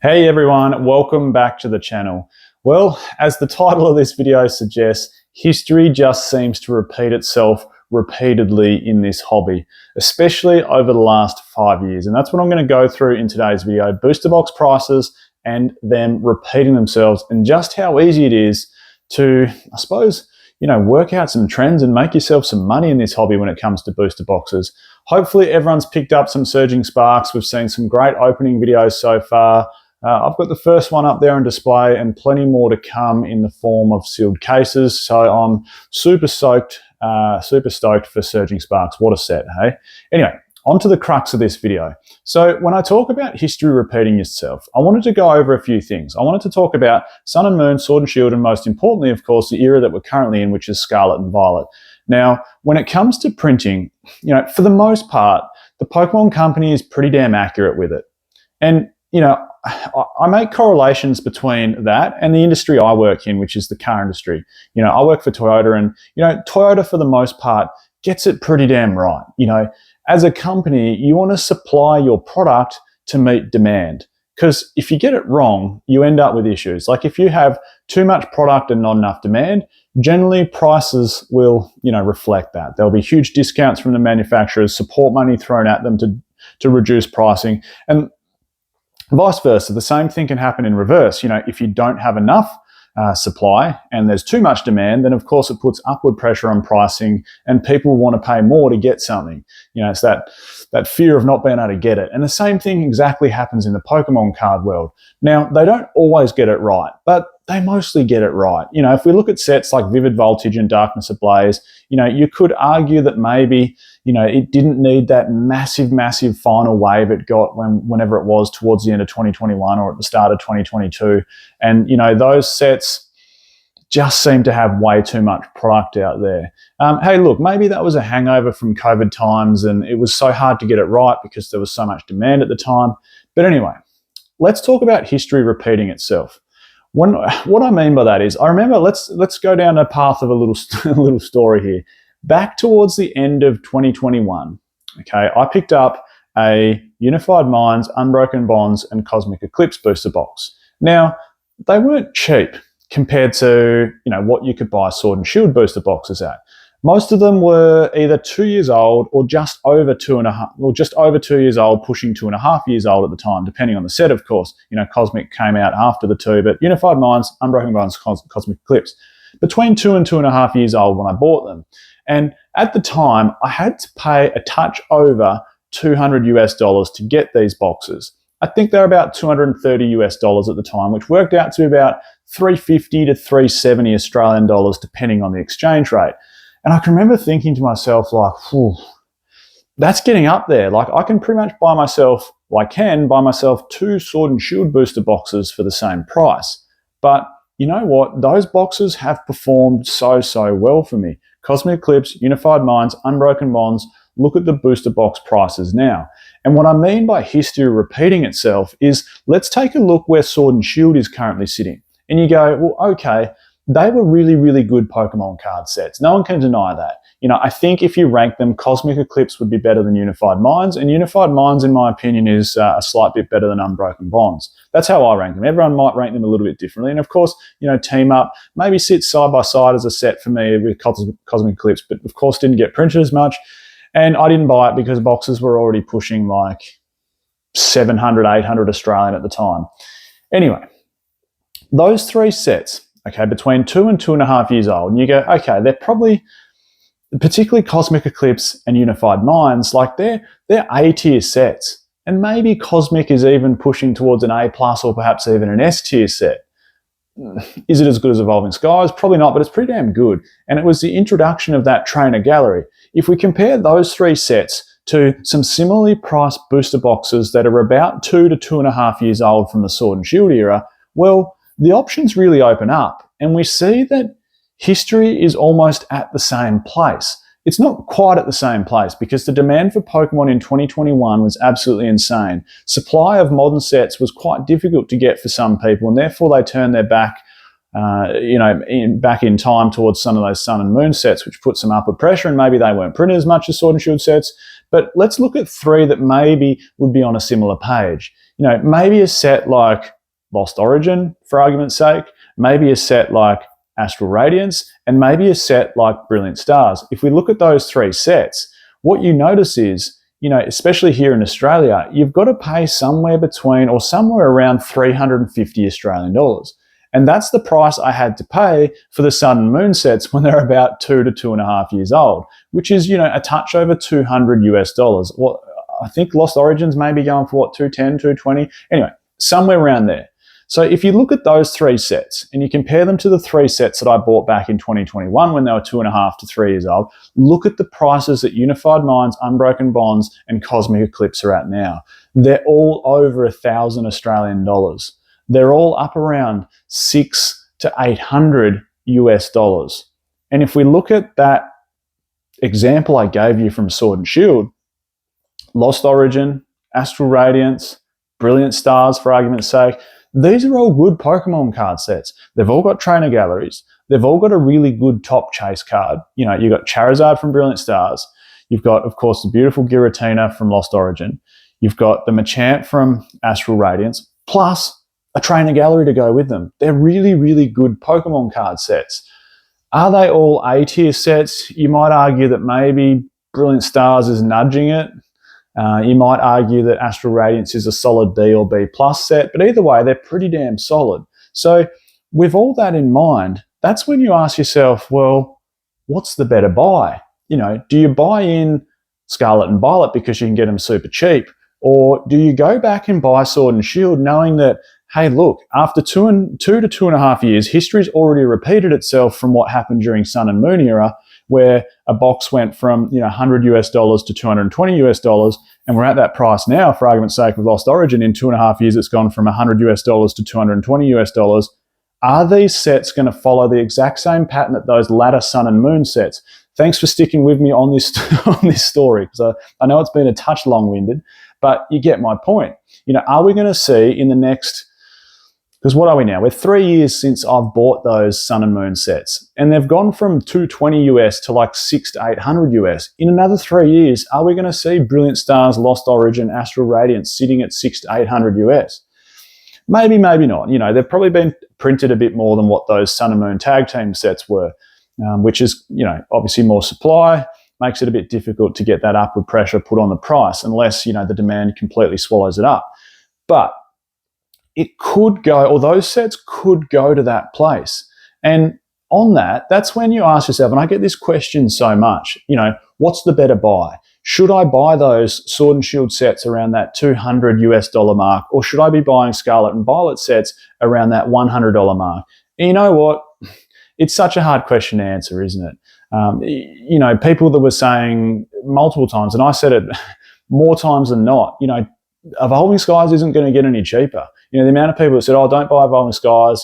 Hey everyone, welcome back to the channel. Well, as the title of this video suggests, history just seems to repeat itself repeatedly in this hobby, especially over the last 5 years. And that's what I'm going to go through in today's video, booster box prices and them repeating themselves, and just how easy it is to, I suppose, work out some trends and make yourself some money in this hobby when it comes to booster boxes. Hopefully everyone's picked up some Surging Sparks. We've seen some great opening videos so far. I've got the first one up there on display and plenty more to come in the form of sealed cases. So I'm super stoked for Surging Sparks. What a set, hey? Anyway, on to the crux of this video. So when I talk about history repeating itself, I wanted to go over a few things. I wanted to talk about Sun and Moon, Sword and Shield, and most importantly, of course, the era that we're currently in, which is Scarlet and Violet. Now, when it comes to printing, for the most part, the Pokemon Company is pretty damn accurate with it. And, I make correlations between that and the industry I work in, which is the car industry. I work for Toyota, and, Toyota for the most part gets it pretty damn right. As a company, you want to supply your product to meet demand. Because if you get it wrong, you end up with issues. Like if you have too much product and not enough demand, generally prices will, reflect that. There'll be huge discounts from the manufacturers, support money thrown at them to reduce pricing, and vice versa. The same thing can happen in reverse. If you don't have enough supply and there's too much demand, then of course it puts upward pressure on pricing and people want to pay more to get something. It's that fear of not being able to get it. And the same thing exactly happens in the Pokemon card world. Now, they don't always get it right, but they mostly get it right. If we look at sets like Vivid Voltage and Darkness Ablaze, you could argue that maybe, it didn't need that massive final wave it got whenever it was towards the end of 2021 or at the start of 2022. And, those sets just seem to have way too much product out there. Hey, look, maybe that was a hangover from COVID times and it was so hard to get it right because there was so much demand at the time. But anyway, let's talk about history repeating itself. What I mean by that is, I remember, let's go down a path of a little story here. Back towards the end of 2021, okay, I picked up a Unified Minds, Unbroken Bonds, and Cosmic Eclipse booster box. Now, they weren't cheap compared to what you could buy Sword and Shield booster boxes at. Most of them were either 2 years old or just over 2 years old, pushing 2.5 years old at the time, depending on the set, of course. Cosmic came out after the two, but Unified Minds, Unbroken Bonds, Cosmic Eclipse, between 2 and 2.5 years old when I bought them. And at the time, I had to pay a touch over $200 to get these boxes. I think they're about $230 at the time, which worked out to about $350 to $370 Australian dollars, depending on the exchange rate. And I can remember thinking to myself, like, that's getting up there. Like, I can pretty much buy myself 2 Sword and Shield booster boxes for the same price. But you know what? Those boxes have performed so well for me. Cosmic Eclipse, Unified Minds, Unbroken Bonds, look at the booster box prices now. And what I mean by history repeating itself is, let's take a look where Sword and Shield is currently sitting. And you go, well, okay, they were really good Pokemon card sets. No one can deny that. I think if you rank them, Cosmic Eclipse would be better than Unified Minds, and Unified Minds, in my opinion, is a slight bit better than Unbroken Bonds. That's how I rank them. Everyone might rank them a little bit differently. And of course, Team Up maybe sits side by side as a set for me with Cosmic Eclipse, but of course didn't get printed as much. And I didn't buy it because boxes were already pushing like 700, 800 Australian at the time. Anyway, those three sets, okay, between 2 and 2.5 years old, and you go, okay, they're probably, particularly Cosmic Eclipse and Unified Minds, like they're A-tier sets. And maybe Cosmic is even pushing towards an A+ or perhaps even an S-tier set. Is it as good as Evolving Skies? Probably not, but it's pretty damn good. And it was the introduction of that trainer gallery. If we compare those three sets to some similarly priced booster boxes that are about 2 to 2.5 years old from the Sword and Shield era, well, the options really open up. And we see that history is almost at the same place. It's not quite at the same place because the demand for Pokemon in 2021 was absolutely insane. Supply of modern sets was quite difficult to get for some people, and therefore they turned their back, back in time towards some of those Sun and Moon sets, which put some upward pressure, and maybe they weren't printed as much as Sword and Shield sets. But let's look at three that maybe would be on a similar page. Maybe a set like Lost Origin, for argument's sake, maybe a set like Astral Radiance, and maybe a set like Brilliant Stars. If we look at those three sets, what you notice is, especially here in Australia, you've got to pay somewhere between or somewhere around 350 Australian dollars. And that's the price I had to pay for the Sun and Moon sets when they're about 2 to 2.5 years old, which is, a touch over $200. Well, I think Lost Origins may be going for 210, 220. Anyway, somewhere around there. So if you look at those three sets and you compare them to the three sets that I bought back in 2021 when they were 2.5 to 3 years old, look at the prices that Unified Minds, Unbroken Bonds, and Cosmic Eclipse are at now. They're all over 1,000 Australian dollars. They're all up around 6 to 800 US dollars. And if we look at that example I gave you from Sword and Shield, Lost Origin, Astral Radiance, Brilliant Stars, for argument's sake, these are all good Pokemon card sets. They've all got trainer galleries. They've all got a really good top chase card. You've got Charizard from Brilliant Stars. You've got, of course, the beautiful Giratina from Lost Origin. You've got the Machamp from Astral Radiance, plus a trainer gallery to go with them. They're really, really good Pokemon card sets. Are they all A-tier sets? You might argue that maybe Brilliant Stars is nudging it. You might argue that Astral Radiance is a solid B or B plus set, but either way, they're pretty damn solid. So with all that in mind, that's when you ask yourself, well, what's the better buy? Do you buy in Scarlet and Violet because you can get them super cheap? Or do you go back and buy Sword and Shield knowing that, hey, look, after 2 to 2.5 years, history's already repeated itself from what happened during Sun and Moon era, where a box went from $100 US to $220 US, and we're at that price now, for argument's sake, with Lost Origin. In 2.5 years, it's gone from $100 US to $220 US. Are these sets going to follow the exact same pattern that those latter Sun and Moon sets? Thanks for sticking with me on this on this story, because I know it's been a touch long-winded, but you get my point. Are we going to see in the next... Because what are we now? We're 3 years since I've bought those Sun and Moon sets, and they've gone from $220 US to like 6 to 800 US. In another 3 years, are we going to see Brilliant Stars, Lost Origin, Astral Radiance sitting at 6 to 800 US? Maybe, maybe not. They've probably been printed a bit more than what those Sun and Moon tag team sets were, which is, obviously more supply, makes it a bit difficult to get that upward pressure put on the price unless, the demand completely swallows it up. But it could go, or those sets could go to that place. And on that, that's when you ask yourself, and I get this question so much, what's the better buy? Should I buy those Sword and Shield sets around that $200 US mark, or should I be buying Scarlet and Violet sets around that $100 mark? And you know what? It's such a hard question to answer, isn't it? People that were saying multiple times, and I said it more times than not, Evolving Skies isn't going to get any cheaper. The amount of people that said, "Oh, don't buy Evolving Skies,"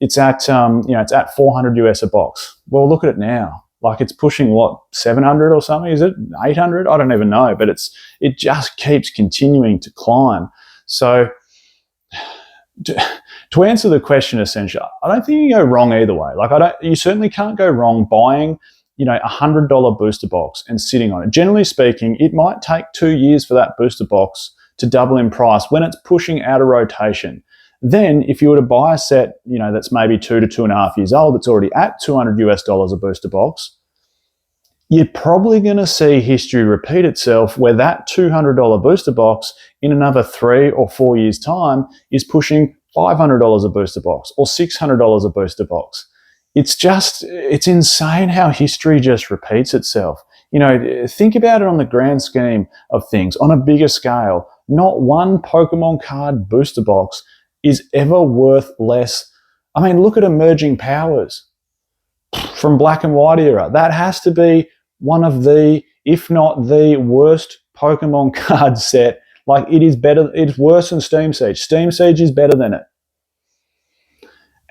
it's at it's at $400 US a box. Well, look at it now. Like, it's pushing what, 700 or something? Is it 800? I don't even know, but it just keeps continuing to climb. So to answer the question, essentially, I don't think you can go wrong either way. You certainly can't go wrong buying $100 booster box and sitting on it. Generally speaking, it might take 2 years for that booster box to double in price when it's pushing out of rotation. Then if you were to buy a set, that's maybe 2 to 2.5 years old, that's already at $200 US a booster box, you're probably going to see history repeat itself where that $200 booster box in another 3 or 4 years' time is pushing $500 a booster box or $600 a booster box. It's insane how history just repeats itself. Think about it on the grand scheme of things, on a bigger scale. Not one Pokemon card booster box is ever worth less. I mean, look at Emerging Powers from Black and White era. That has to be one of the, if not the worst Pokemon card set. Like, it is better, it's worse than Steam Siege. Steam Siege is better than it.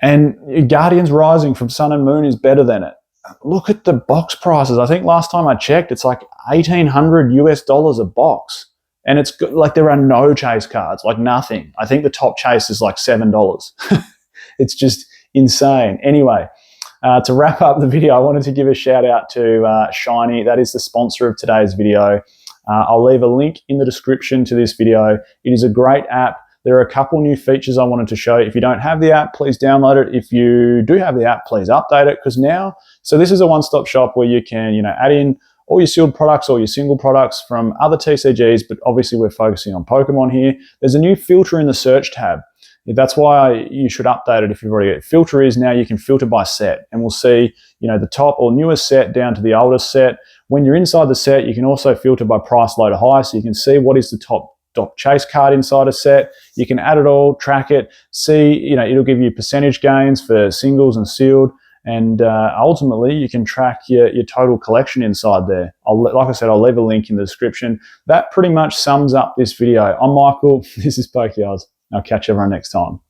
And Guardians Rising from Sun and Moon is better than it. Look at the box prices. I think last time I checked, it's like $1,800 US a box. And it's like there are no chase cards, like nothing. I think the top chase is like $7. It's just insane. Anyway, to wrap up the video, I wanted to give a shout out to Shiny. That is the sponsor of today's video. I'll leave a link in the description to this video. It is a great app there are a couple new features I wanted to show you. If you don't have the app, please download it. If you do have the app, please update it, because now, so this is a one-stop shop where you can, add in all your sealed products or your single products from other TCGs, but obviously we're focusing on Pokemon here. There's a new filter in the search tab. That's why you should update it if you've already got it. Filter is now you can filter by set, and we'll see, the top or newest set down to the oldest set. When you're inside the set, you can also filter by price low to high, so you can see what is the top chase card inside a set. You can add it all, track it, see, it'll give you percentage gains for singles and sealed. And ultimately, you can track your total collection inside there. Like I said, I'll leave a link in the description. That pretty much sums up this video. I'm Michael. This is PokeYards. I'll catch everyone next time.